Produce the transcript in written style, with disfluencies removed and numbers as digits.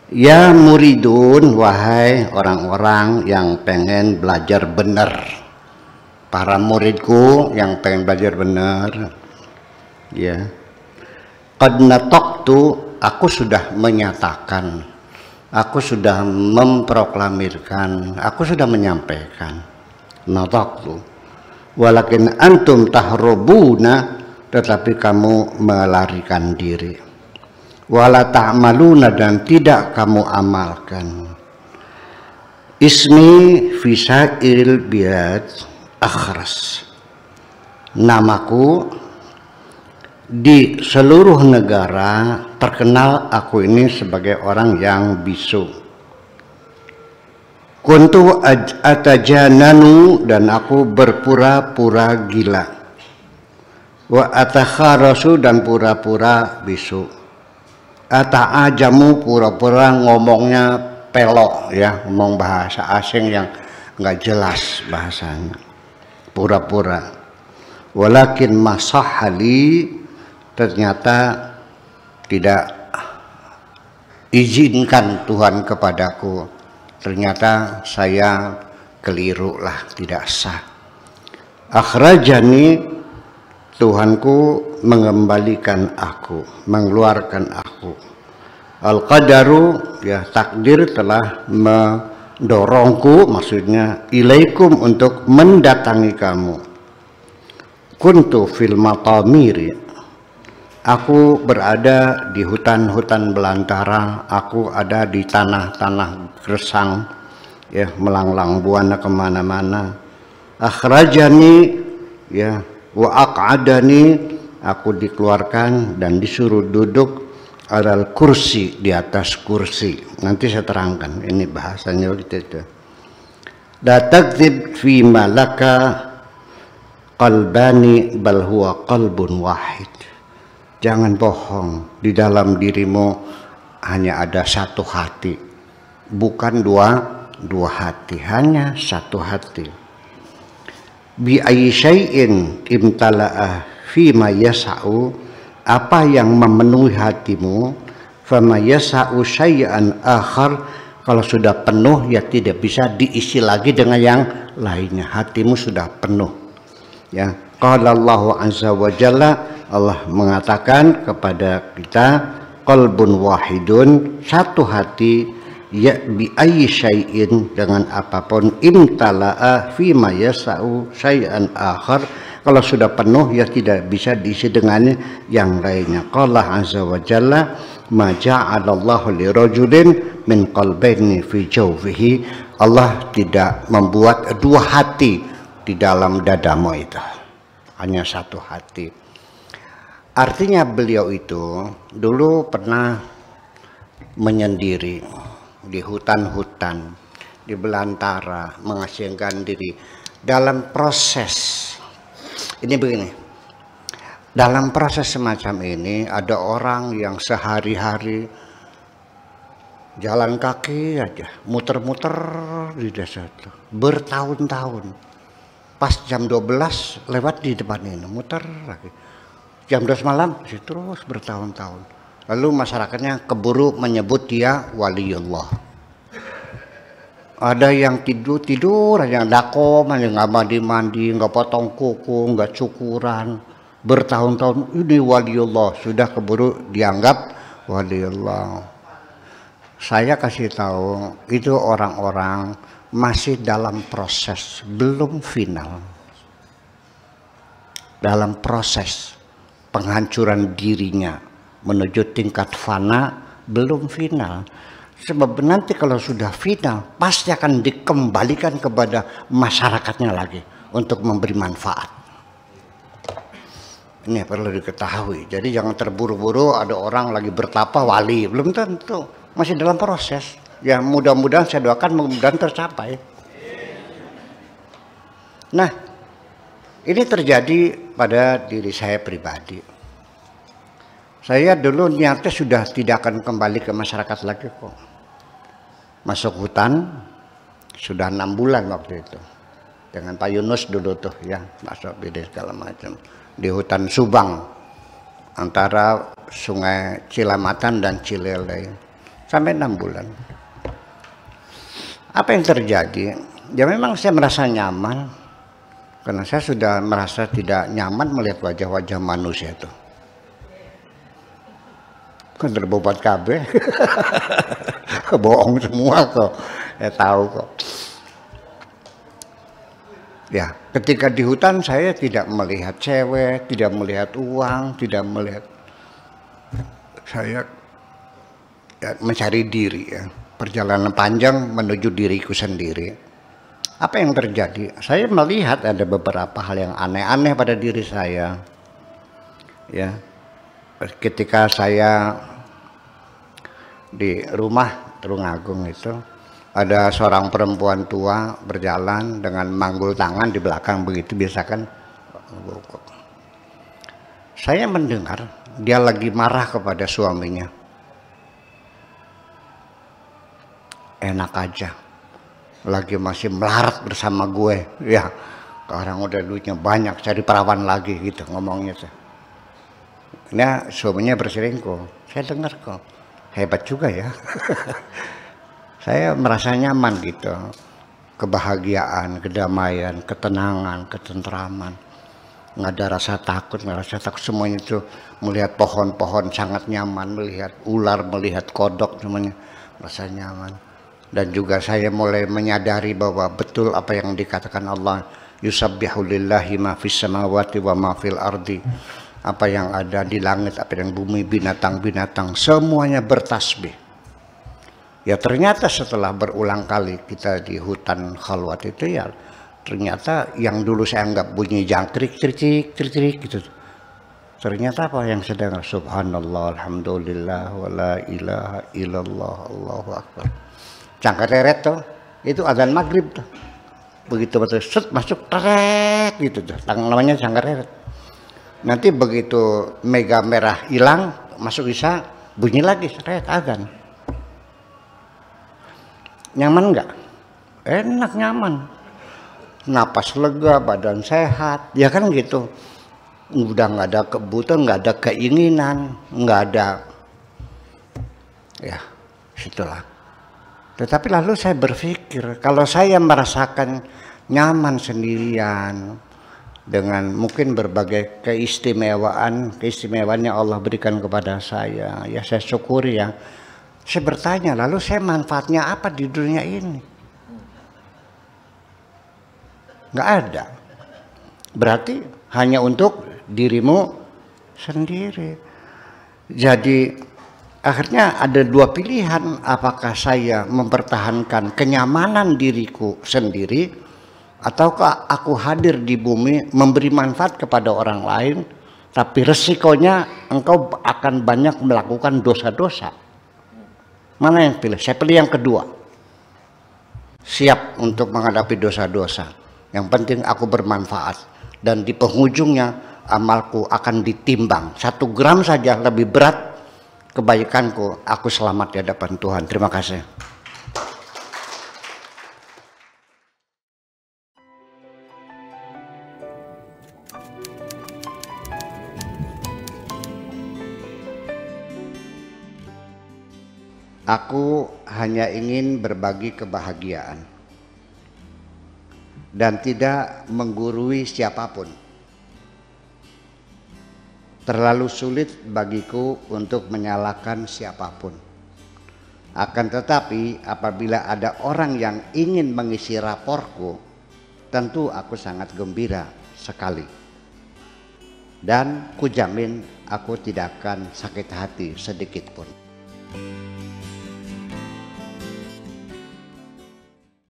Ya muridun, wahai orang-orang yang pengen belajar benar, para muridku yang pengen belajar benar, ya. Qad nataqtu, aku sudah menyatakan, aku sudah memproklamirkan, aku sudah menyampaikan. Nataqtu. Walakin antum tahrubuna, tetapi kamu melarikan diri. Wala ta'maluna, dan tidak kamu amalkan. Ismi fisairil biad akhras, namaku di seluruh negara terkenal aku ini sebagai orang yang bisu. Kuntu atajananu, dan aku berpura-pura gila. Wa atakharasu, dan pura-pura bisu. Ata'ajamu, pura-pura ngomongnya pelok, ya, ngomong bahasa asing yang nggak jelas bahasanya, pura-pura. Walakin masahali, ternyata tidak izinkan Tuhan kepadaku, ternyata saya keliru lah, tidak sah. Akhrajani, Tuhanku mengembalikan aku, mengeluarkan aku. Al-qadaru, ya, takdir telah mendorongku, maksudnya ilaikum, untuk mendatangi kamu. Kuntu fil matamiri, aku berada di hutan-hutan belantara, aku ada di tanah-tanah gersang, ya, melanglang buana kemana-mana. Akhrajani, ya, wa aq'adani, aku dikeluarkan dan disuruh duduk alal kursi, di atas kursi. Nanti saya terangkan, ini bahasanya gitu. La takdzib fi ma laka qalbani bal huwa qalbun wahid. Jangan bohong, di dalam dirimu hanya ada satu hati, bukan dua hati, hanya satu hati. Bi ayyi syai'in imtala'ah fi ma yasa'u, apa yang memenuhi hatimu, fa ma yasa'u syai'an akhar, kalau sudah penuh ya tidak bisa diisi lagi dengan yang lainnya, hatimu sudah penuh, ya. Qala Allahu azza wa jalla, Allah mengatakan kepada kita, qalbun wahidun, satu hati, ya bi ayyi syai'in, dengan apapun, imtala'a fi ma yasa'u syai'an akhar, kalau sudah penuh ya tidak bisa diisi dengan yang lainnya. Qala azza wa jalla, ma ja'alallahu li rajulin min qalbaini fi jawfihi, Allah tidak membuat dua hati di dalam dadamu itu, hanya satu hati. Artinya beliau itu dulu pernah menyendiri di hutan-hutan, di belantara, mengasingkan diri. Dalam proses ini begini, dalam proses semacam ini ada orang yang sehari-hari jalan kaki aja, muter-muter di desa itu bertahun-tahun. Pas jam 12 lewat di depan ini, muter lagi. Jam 12 malam masih terus bertahun-tahun. Lalu masyarakatnya keburu menyebut dia waliullah. Ada yang tidur aja, dakom aja, nggak mandi-mandi, nggak potong kuku, nggak cukuran, bertahun-tahun, ini waliullah, sudah keburu dianggap waliullah. Saya kasih tahu, itu orang-orang masih dalam proses, belum final, dalam proses penghancuran dirinya menuju tingkat fana, belum final. Sebab nanti kalau sudah final pasti akan dikembalikan kepada masyarakatnya lagi untuk memberi manfaat. Ini perlu diketahui. Jadi jangan terburu-buru ada orang lagi bertapa wali, belum tentu, masih dalam proses. Ya mudah-mudahan saya doakan mudah-mudahan tercapai. Nah, ini terjadi pada diri saya pribadi. Saya dulu niatnya sudah tidak akan kembali ke masyarakat lagi kok. Masuk hutan sudah 6 bulan waktu itu. Dengan Pak Yunus dulu tuh ya, masuk BD segala macam. Di hutan Subang antara Sungai Cilamatan dan Cilelei. sampai 6 bulan. Apa yang terjadi? Ya memang saya merasa nyaman, karena saya sudah merasa tidak nyaman melihat wajah-wajah manusia itu. Kan terbobat kabeh. Bohong semua kok. Saya tahu kok. Ya, ketika di hutan saya tidak melihat cewek, tidak melihat uang, tidak melihat. Saya ya, mencari diri ya. Perjalanan panjang menuju diriku sendiri. Apa yang terjadi? Saya melihat ada beberapa hal yang aneh-aneh pada diri saya. Ya, ketika saya di rumah Tulungagung itu, ada seorang perempuan tua berjalan dengan manggul tangan di belakang begitu, biasa kan. Saya mendengar dia lagi marah kepada suaminya. Enak aja, lagi masih melarat bersama gue. Ya, orang udah duitnya banyak, cari perawan lagi gitu ngomongnya. Ini suaminya berselingkuh. Saya dengar kok, hebat juga ya. Saya merasa nyaman gitu, kebahagiaan, kedamaian, ketenangan, ketentraman, nggak ada rasa takut, semuanya itu. Melihat pohon-pohon sangat nyaman, melihat ular, melihat kodok, semuanya merasa nyaman. Dan juga saya mulai menyadari bahwa betul apa yang dikatakan Allah, yusabbihu lillahi ma fis samawati wa ma fil ardi. Apa yang ada di langit, apa yang bumi, binatang-binatang, semuanya bertasbih. Ya ternyata setelah berulang kali kita di hutan khalwat itu, ya ternyata yang dulu saya anggap bunyi jangkrik, crik gitu, ternyata apa yang sedang subhanallah, alhamdulillah, wala ilaha illallah, Allahu akbar. Cangkeret tuh, itu adzan maghrib tuh. Begitu betul set masuk teret gitu tuh, namanya cangkeret. Nanti begitu mega merah hilang, masuk isya, bunyi lagi teret adzan. Nyaman nggak? Enak, nyaman. Napas lega, badan sehat, ya kan gitu. Udah nggak ada kebutuhan, nggak ada keinginan, nggak ada. Ya, situlah. Tetapi lalu saya berpikir, kalau saya merasakan nyaman sendirian, dengan mungkin berbagai keistimewaan yang Allah berikan kepada saya, ya saya syukuri ya. Saya bertanya, lalu saya manfaatnya apa di dunia ini? Nggak ada. Berarti hanya untuk dirimu sendiri. Jadi akhirnya ada dua pilihan, apakah saya mempertahankan kenyamanan diriku sendiri, ataukah aku hadir di bumi memberi manfaat kepada orang lain, tapi resikonya engkau akan banyak melakukan dosa-dosa. Mana yang pilih? Saya pilih yang kedua. Siap untuk menghadapi dosa-dosa. Yang penting aku bermanfaat. Dan di penghujungnya amalku akan ditimbang. 1 gram saja lebih berat kebaikanku. Aku selamat di hadapan Tuhan. Terima kasih. Aku hanya ingin berbagi kebahagiaan dan tidak menggurui siapapun. Terlalu sulit bagiku untuk menyalahkan siapapun. Akan tetapi apabila ada orang yang ingin mengisi raporku, tentu aku sangat gembira sekali. Dan kujamin aku tidak akan sakit hati sedikit pun.